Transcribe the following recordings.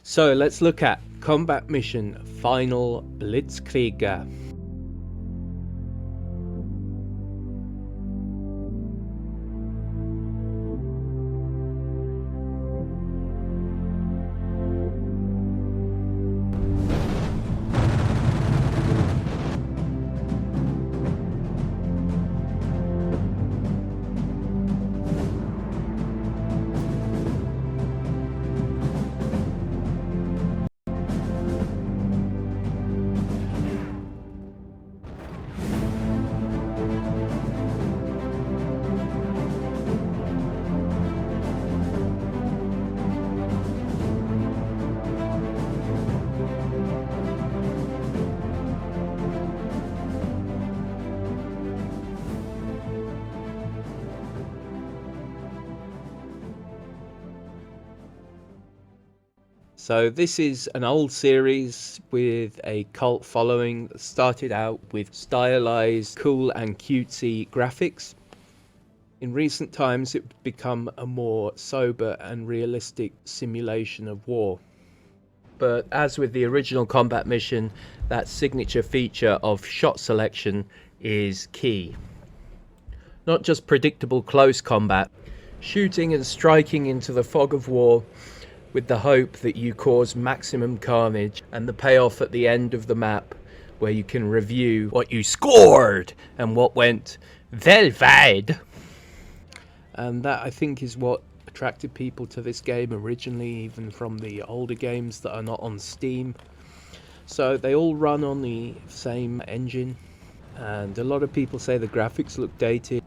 So let's look at combat mission Final Blitzkrieg. So this is an old series with a cult following that started out with stylized, cool and cutesy graphics. In recent times it's become a more sober and realistic simulation of war. But as with the original combat mission, that signature feature of shot selection is key. Not just predictable close combat, shooting and striking into the fog of war with the hope that you cause maximum carnage, and the payoff at the end of the map where you can review what you scored and what went well wide. And that, I think, is what attracted people to this game originally, even from the older games that are not on Steam. So they all run on the same engine, and a lot of people say the graphics look dated.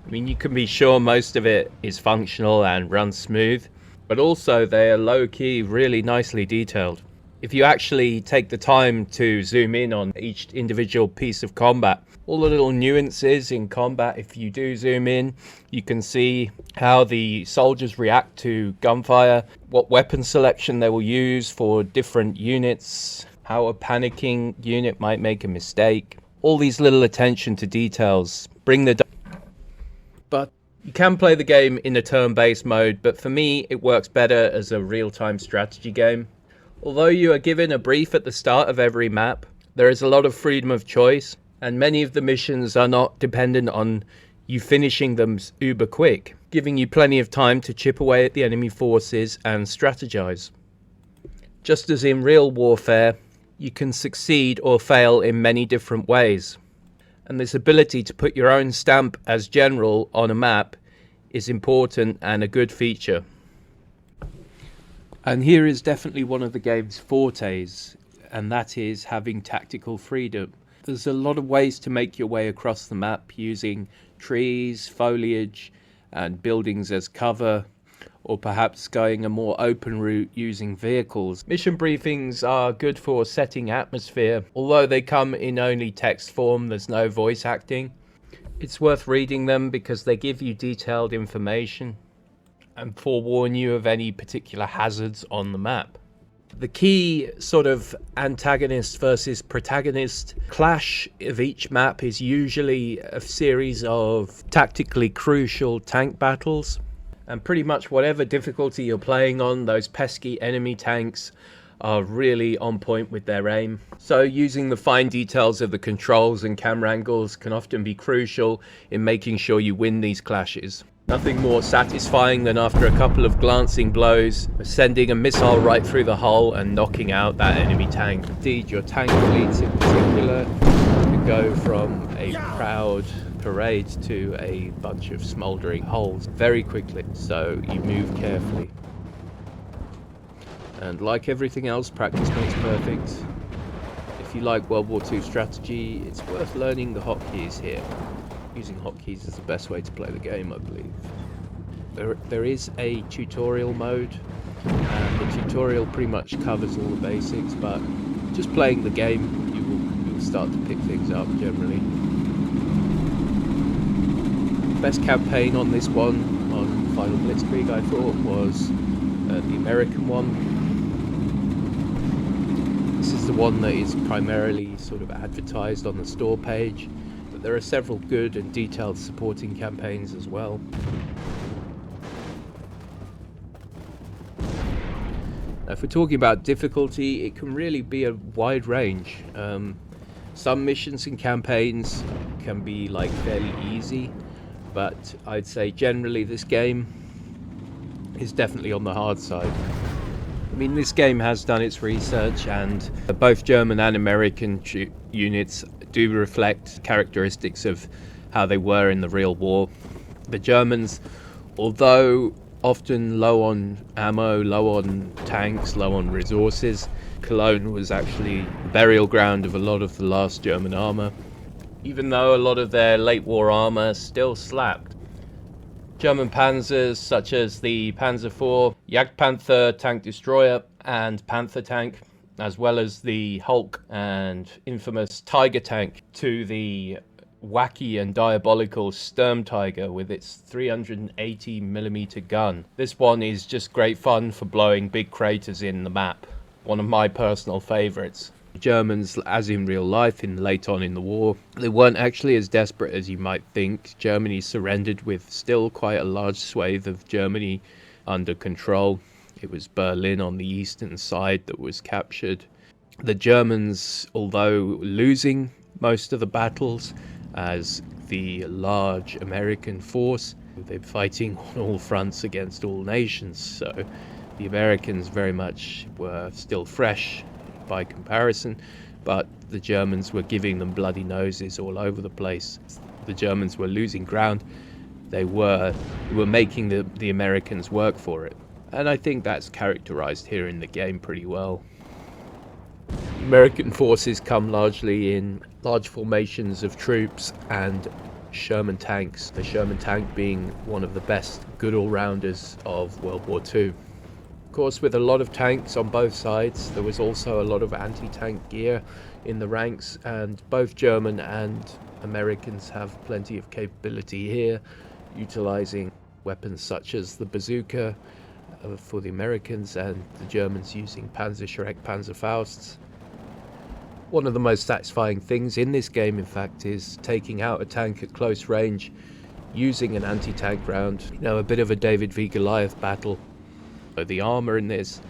I mean, you can be sure most of it is functional and runs smooth, but also they are low-key, really nicely detailed. If you actually take the time to zoom in on each individual piece of combat, all the little nuances in combat, if you do zoom in, you can see how the soldiers react to gunfire, what weapon selection they will use for different units, how a panicking unit might make a mistake. All these little attention to details bring the... But you can play the game in a turn-based mode, but for me it works better as a real-time strategy game. Although you are given a brief at the start of every map, there is a lot of freedom of choice, and many of the missions are not dependent on you finishing them uber quick, giving you plenty of time to chip away at the enemy forces and strategize. Just as in real warfare, you can succeed or fail in many different ways. And this ability to put your own stamp as general on a map is important and a good feature. And here is definitely one of the game's fortes, and that is having tactical freedom. There's a lot of ways to make your way across the map using trees, foliage and buildings as cover, or perhaps going a more open route using vehicles. Mission briefings are good for setting atmosphere, although they come in only text form, there's no voice acting. It's worth reading them because they give you detailed information and forewarn you of any particular hazards on the map. The key sort of antagonist versus protagonist clash of each map is usually a series of tactically crucial tank battles. And pretty much whatever difficulty you're playing on, those pesky enemy tanks are really on point with their aim. So using the fine details of the controls and camera angles can often be crucial in making sure you win these clashes. Nothing more satisfying than after a couple of glancing blows, sending a missile right through the hull and knocking out that enemy tank. Indeed, your tank fleets in particular can go from a proud parade to a bunch of smouldering hulls very quickly, so you move carefully. And like everything else, practice makes perfect. If you like World War II strategy, it's worth learning the hotkeys here. Using hotkeys is the best way to play the game, I believe. There is a tutorial mode, and the tutorial pretty much covers all the basics, but just playing the game, you will start to pick things up generally. Best campaign on this one, on Final Blitzkrieg, I thought, was the American one. This is the one that is primarily sort of advertised on the store page, but there are several good and detailed supporting campaigns as well. If we're talking about difficulty, it can really be a wide range. Some missions and campaigns can be like fairly easy, but I'd say generally this game is definitely on the hard side. I mean, this game has done its research, and both German and American units do reflect characteristics of how they were in the real war. The Germans, although often low on ammo, low on tanks, low on resources, Cologne was actually the burial ground of a lot of the last German armour, even though a lot of their late war armour still slapped. German panzers such as the Panzer IV, Jagdpanther tank destroyer and Panther tank, as well as the Hulk and infamous Tiger tank, to the wacky and diabolical Sturm Tiger with its 380mm gun. This one is just great fun for blowing big craters in the map. One of my personal favourites. Germans, as in real life, late on in the war, they weren't actually as desperate as you might think. Germany surrendered with still quite a large swathe of Germany under control. It was Berlin on the eastern side that was captured. The Germans, although losing most of the battles as the large American force, they're fighting on all fronts against all nations, so the Americans very much were still fresh by comparison, but the Germans were giving them bloody noses all over the place. The Germans were losing ground. They were making the Americans work for it, and I think that's characterized here in the game pretty well. American forces come largely in large formations of troops and Sherman tanks, the Sherman tank being one of the best good all-rounders of World War II. Of course, with a lot of tanks on both sides, there was also a lot of anti-tank gear in the ranks, and both German and Americans have plenty of capability here, utilizing weapons such as the bazooka for the Americans, and the Germans using Panzerschreck, Panzerfausts. One of the most satisfying things in this game, in fact, is taking out a tank at close range using an anti-tank round. You know, a bit of a David v Goliath battle. The armour in this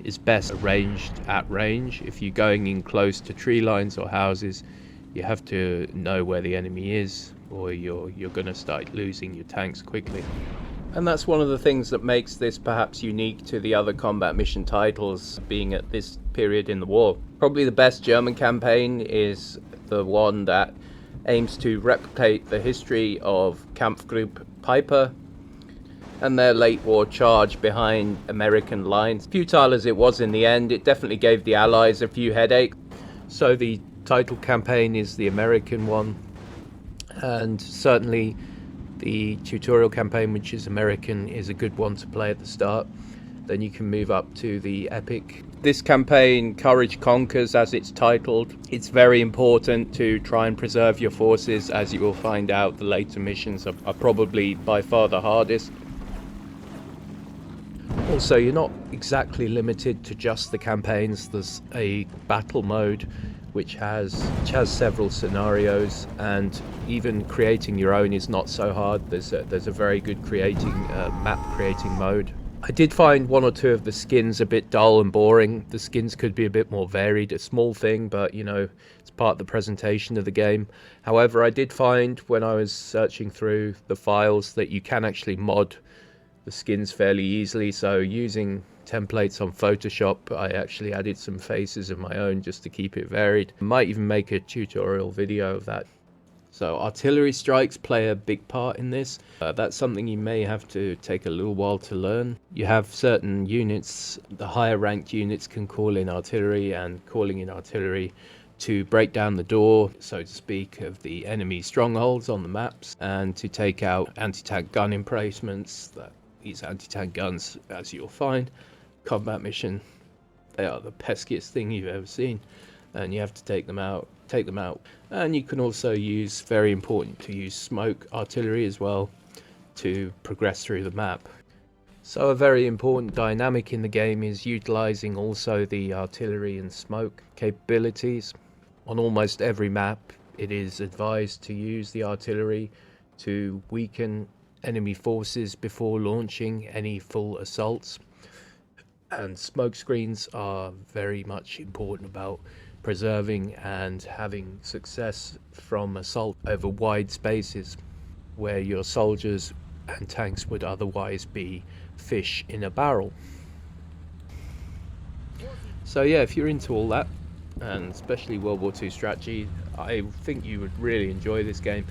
is best arranged at range. If you're going in close to tree lines or houses, you have to know where the enemy is, or you're going to start losing your tanks quickly. And that's one of the things that makes this perhaps unique to the other combat mission titles being at this period in the war. Probably the best German campaign is the one that aims to replicate the history of Kampfgruppe Piper and their late war charge behind American lines. Futile as it was in the end, it definitely gave the Allies a few headaches. So the title campaign is the American one, and certainly the tutorial campaign, which is American, is a good one to play at the start. Then you can move up to the epic. This campaign, Courage Conquers, as it's titled, it's very important to try and preserve your forces. As you will find out, the later missions are probably by far the hardest. Also, you're not exactly limited to just the campaigns. There's a battle mode which has several scenarios, and even creating your own is not so hard. There's a very good map creating mode. I did find one or two of the skins a bit dull and boring. The skins could be a bit more varied, a small thing, but you know, it's part of the presentation of the game. However, I did find when I was searching through the files that you can actually mod the skins fairly easily. So using templates on Photoshop, I actually added some faces of my own just to keep it varied. I might even make a tutorial video of that. So artillery strikes play a big part in this. That's something you may have to take a little while to learn. You have certain units, the higher ranked units can call in artillery, and calling in artillery to break down the door, so to speak, of the enemy strongholds on the maps, and to take out anti-tank gun emplacements. These anti-tank guns, as you'll find, combat mission, they are the peskiest thing you've ever seen, and you have to take them out. And you can also use, very important to use, smoke artillery as well to progress through the map. So a very important dynamic in the game is utilizing also the artillery and smoke capabilities. On almost every map it is advised to use the artillery to weaken enemy forces before launching any full assaults. And smoke screens are very much important about preserving and having success from assault over wide spaces where your soldiers and tanks would otherwise be fish in a barrel. So yeah, if you're into all that, and especially World War II strategy, I think you would really enjoy this game.